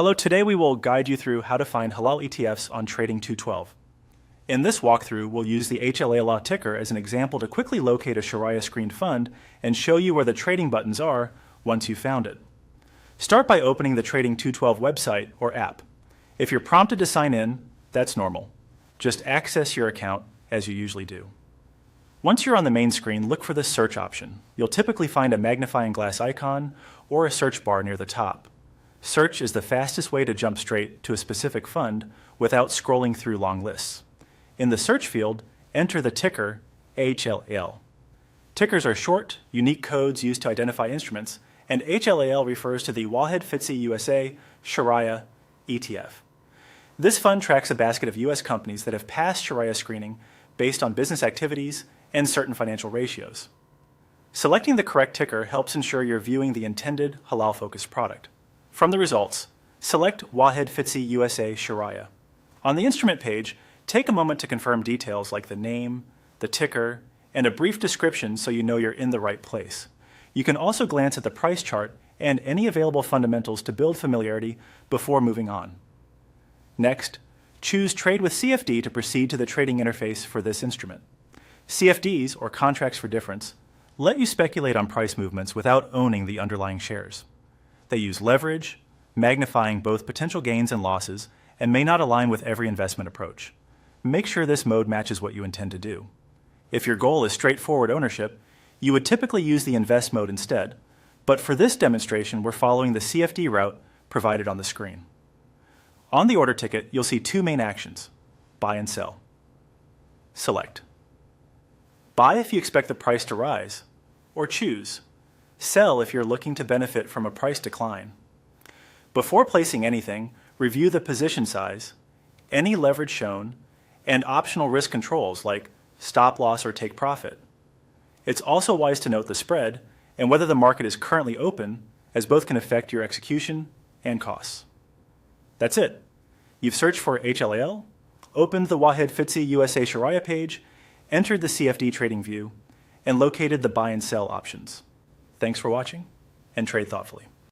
Hello, today we will guide you through how to find halal ETFs on Trading 212. In this walkthrough, we'll use the HLALA ticker as an example to quickly locate a Shariah screened fund and show you where the trading buttons are once you've found it. Start by opening the Trading 212 website or app. If you're prompted to sign in, that's normal. Just access your account as you usually do. Once you're on the main screen, look for the search option. You'll typically find a magnifying glass icon or a search bar near the top. Search is the fastest way to jump straight to a specific fund without scrolling through long lists. In the search field, enter the ticker HLAL. Tickers are short, unique codes used to identify instruments, and HLAL refers to the Wahed FTSE USA Shariah ETF. This fund tracks a basket of U.S. companies that have passed Shariah screening based on business activities and certain financial ratios. Selecting the correct ticker helps ensure you're viewing the intended halal-focused product. From the results, select Wahed FTSE USA Shariah. On the instrument page, take a moment to confirm details like the name, the ticker, and a brief description so you know you're in the right place. You can also glance at the price chart and any available fundamentals to build familiarity before moving on. Next, choose Trade with CFD to proceed to the trading interface for this instrument. CFDs, or contracts for difference, let you speculate on price movements without owning the underlying shares. They use leverage, magnifying both potential gains and losses, and may not align with every investment approach. Make sure this mode matches what you intend to do. If your goal is straightforward ownership, you would typically use the invest mode instead, but for this demonstration, we're following the CFD route provided on the screen. On the order ticket, you'll see two main actions: buy and sell. Select. Buy if you expect the price to rise, or choose. Sell if you're looking to benefit from a price decline. Before placing anything, review the position size, any leverage shown, and optional risk controls like stop loss or take profit. It's also wise to note the spread and whether the market is currently open, as both can affect your execution and costs. That's it. You've searched for HLAL, opened the Wahed FTSE USA Shariah page, entered the CFD trading view, and located the buy and sell options. Thanks for watching, and trade thoughtfully.